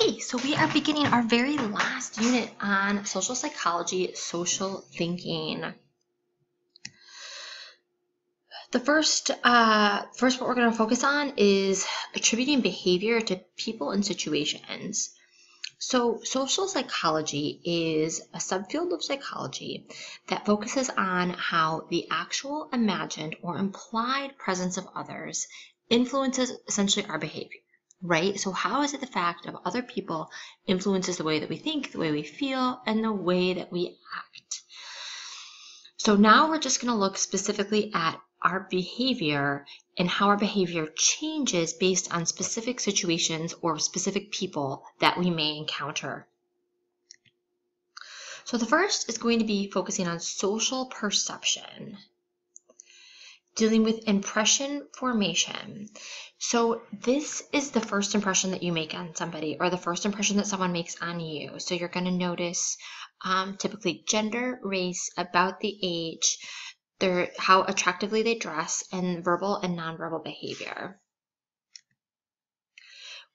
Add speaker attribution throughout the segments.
Speaker 1: Okay, so we are beginning our very last unit on social psychology, social thinking. The first what we're going to focus on is attributing behavior to people and situations. So social psychology is a subfield of psychology that focuses on how the actual, imagined, or implied presence of others influences essentially our behavior. Right? So how is it the fact of other people influences the way that we think, the way we feel, and the way that we act? So now we're just going to look specifically at our behavior and how our behavior changes based on specific situations or specific people that we may encounter. So the first is going to be focusing on social perception, dealing with impression formation. So this is the first impression that you make on somebody or the first impression that someone makes on you. So you're going to notice typically gender, race, about the age, how attractively they dress, and verbal and nonverbal behavior.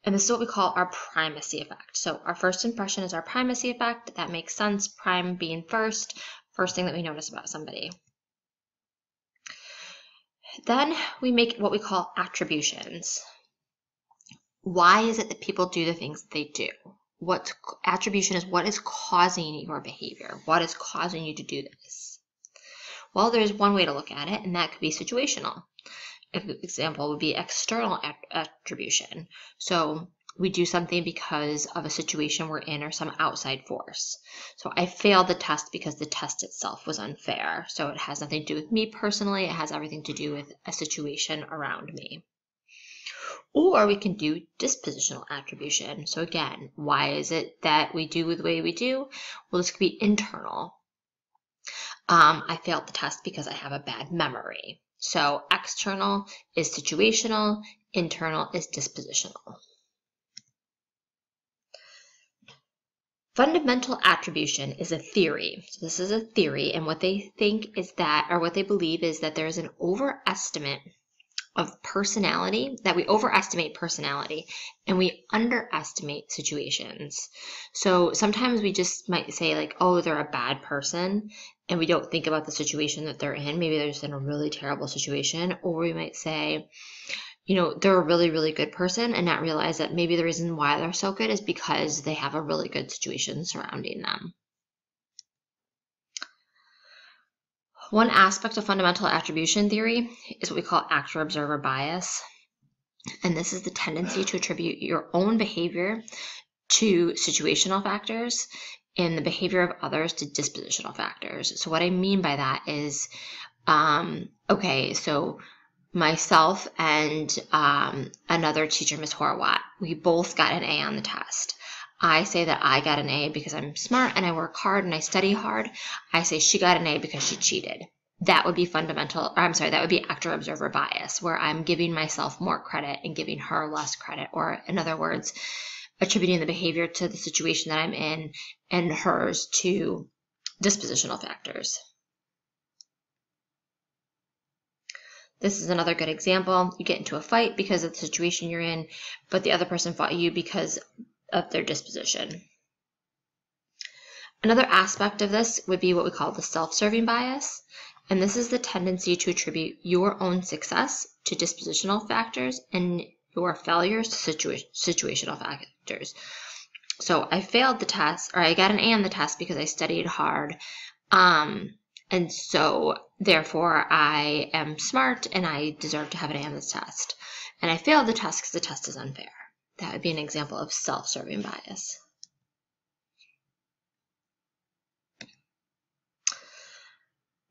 Speaker 1: And this is what we call our primacy effect. So our first impression is our primacy effect. That makes sense, prime being first thing that we notice about somebody. Then we make what we call attributions. Why is it that people do the things that they do? Attribution is what is causing your behavior? What is causing you to do this? Well, there's one way to look at it, and that could be situational. An example would be external attribution. So we do something because of a situation we're in or some outside force. So I failed the test because the test itself was unfair. So it has nothing to do with me personally. It has everything to do with a situation around me. Or we can do dispositional attribution. So again, why is it that we do the way we do? Well, this could be internal. I failed the test because I have a bad memory. So external is situational, internal is dispositional. Fundamental attribution is a theory. So this is a theory, and what they think is that, or what they believe is that there is an overestimate of personality, that we overestimate personality and we underestimate situations. So sometimes we just might say like, oh, they're a bad person, and we don't think about the situation that they're in. Maybe they're just in a really terrible situation. Or we might say, you know, they're a really, really good person, and not realize that maybe the reason why they're so good is because they have a really good situation surrounding them. One aspect of fundamental attribution theory is what we call actor-observer bias. And this is the tendency to attribute your own behavior to situational factors and the behavior of others to dispositional factors. So what I mean by that is, okay, so myself and another teacher, Ms. Horwat, we both got an A on the test. I say that I got an A because I'm smart and I work hard and I study hard. I say she got an A because she cheated. That would be that would be actor-observer bias, where I'm giving myself more credit and giving her less credit, or in other words, attributing the behavior to the situation that I'm in and hers to dispositional factors. This is another good example. You get into a fight because of the situation you're in, but the other person fought you because of their disposition. Another aspect of this would be what we call the self-serving bias, and this is the tendency to attribute your own success to dispositional factors and your failures to situational factors. So I failed the test, or I got an A on the test because I studied hard, and so therefore I am smart and I deserve to have an A on this test. And I failed the test because the test is unfair. That would be an example of self-serving bias.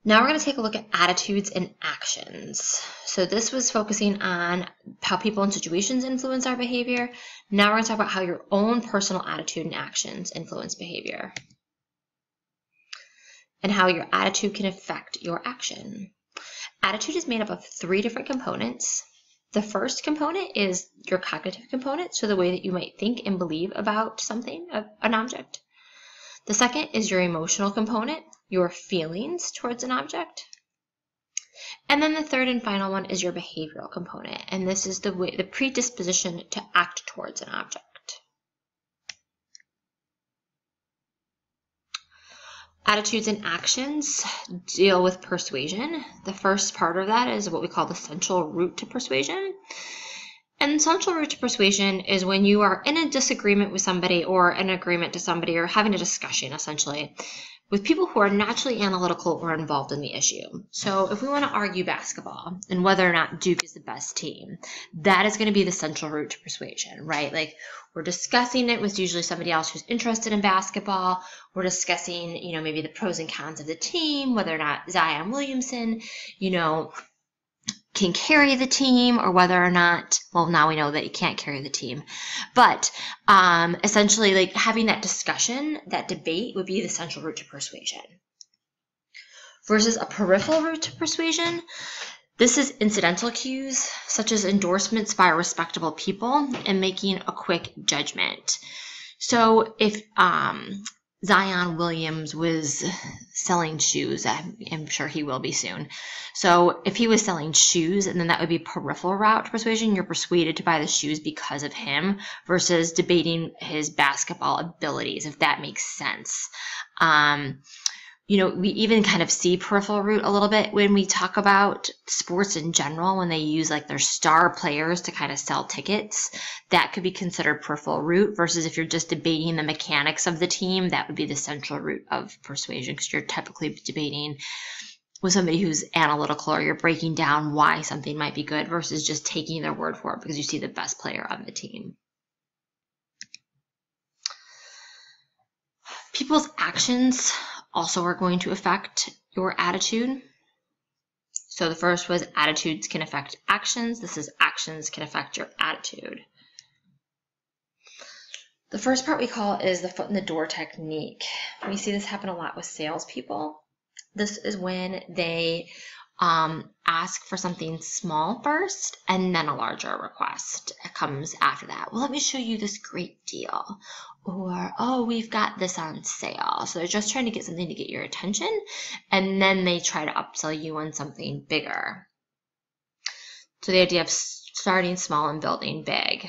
Speaker 1: Now we're going to take a look at attitudes and actions. So this was focusing on how people and situations influence our behavior. Now we're going to talk about how your own personal attitude and actions influence behavior, and how your attitude can affect your action. Attitude is made up of 3 different components. The first component is your cognitive component, so the way that you might think and believe about something, an object. The second is your emotional component, your feelings towards an object. And then the third and final one is your behavioral component, and this is the predisposition to act towards an object. Attitudes and actions deal with persuasion. The first part of that is what we call the central route to persuasion. And central route to persuasion is when you are in a disagreement with somebody or an agreement to somebody or having a discussion, essentially, with people who are naturally analytical or involved in the issue. So if we want to argue basketball and whether or not Duke is the best team, that is going to be the central route to persuasion, right? Like we're discussing it with usually somebody else who's interested in basketball. We're discussing, maybe the pros and cons of the team, whether or not Zion Williamson, can carry the team or whether or not, well, now we know that you can't carry the team. But essentially, like having that discussion, that debate would be the central route to persuasion. Versus a peripheral route to persuasion, this is incidental cues, such as endorsements by respectable people and making a quick judgment. So if Zion Williams was selling shoes, I'm sure he will be soon. So if he was selling shoes, and then that would be peripheral route to persuasion, you're persuaded to buy the shoes because of him versus debating his basketball abilities, if that makes sense. We even kind of see peripheral route a little bit when we talk about sports in general, when they use like their star players to kind of sell tickets. That could be considered peripheral route versus if you're just debating the mechanics of the team, that would be the central route of persuasion because you're typically debating with somebody who's analytical or you're breaking down why something might be good versus just taking their word for it because you see the best player on the team. People's actions also are going to affect your attitude. So the first was attitudes can affect actions. This is actions can affect your attitude. The first part we call is the foot in the door technique. We see this happen a lot with salespeople. This is when they ask for something small first and then a larger request comes after that. Well, let me show you this great deal. Or, oh, we've got this on sale. So they're just trying to get something to get your attention, and then they try to upsell you on something bigger. So the idea of starting small and building big.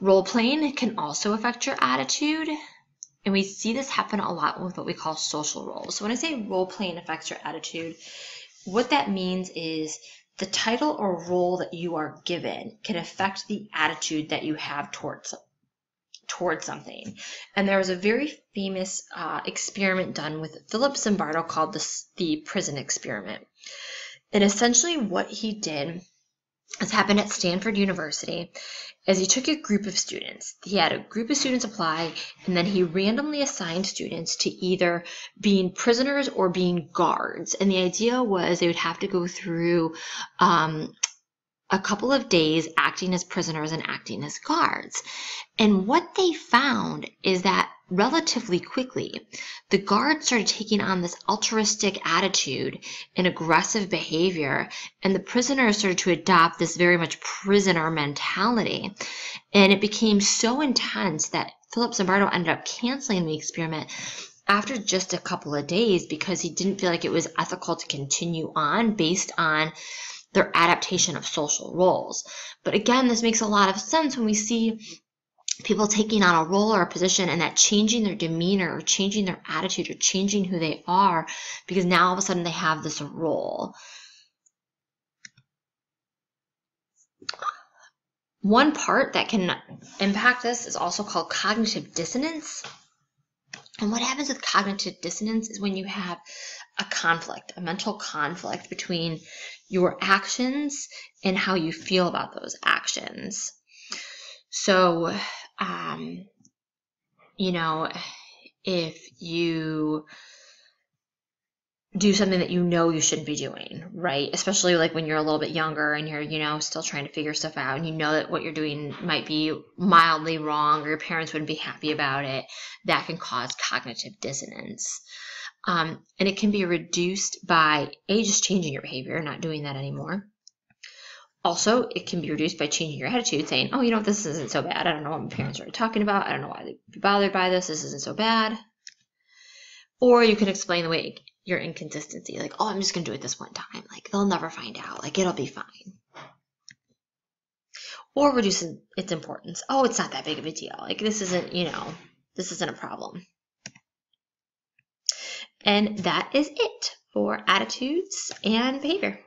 Speaker 1: Role playing can also affect your attitude. And we see this happen a lot with what we call social roles. So when I say role playing affects your attitude, what that means is the title or role that you are given can affect the attitude that you have towards something. And there was a very famous experiment done with Philip Zimbardo called the prison experiment. And essentially what he did, this happened at Stanford University, is he took a group of students. He had a group of students apply, and then he randomly assigned students to either being prisoners or being guards. And the idea was they would have to go through a couple of days acting as prisoners and acting as guards. And what they found is that relatively quickly, the guards started taking on this altruistic attitude and aggressive behavior, and the prisoners started to adopt this very much prisoner mentality. And it became so intense that Philip Zimbardo ended up canceling the experiment after just a couple of days because he didn't feel like it was ethical to continue on based on their adaptation of social roles. But again, this makes a lot of sense when we see people taking on a role or a position and that changing their demeanor or changing their attitude or changing who they are because now all of a sudden they have this role. One part that can impact this is also called cognitive dissonance. And what happens with cognitive dissonance is when you have a conflict, a mental conflict between your actions and how you feel about those actions. So, if you do something that you shouldn't be doing, right? Especially like when you're a little bit younger and you're, still trying to figure stuff out and you know that what you're doing might be mildly wrong or your parents wouldn't be happy about it, that can cause cognitive dissonance. And it can be reduced by just changing your behavior, not doing that anymore. Also, it can be reduced by changing your attitude, saying, oh, this isn't so bad. I don't know what my parents are talking about. I don't know why they'd be bothered by this. This isn't so bad. Or you can explain the way your inconsistency, like, oh, I'm just going to do it this one time. Like, they'll never find out. Like, it'll be fine. Or reducing its importance. Oh, it's not that big of a deal. Like, this isn't a problem. And that is it for attitudes and behavior.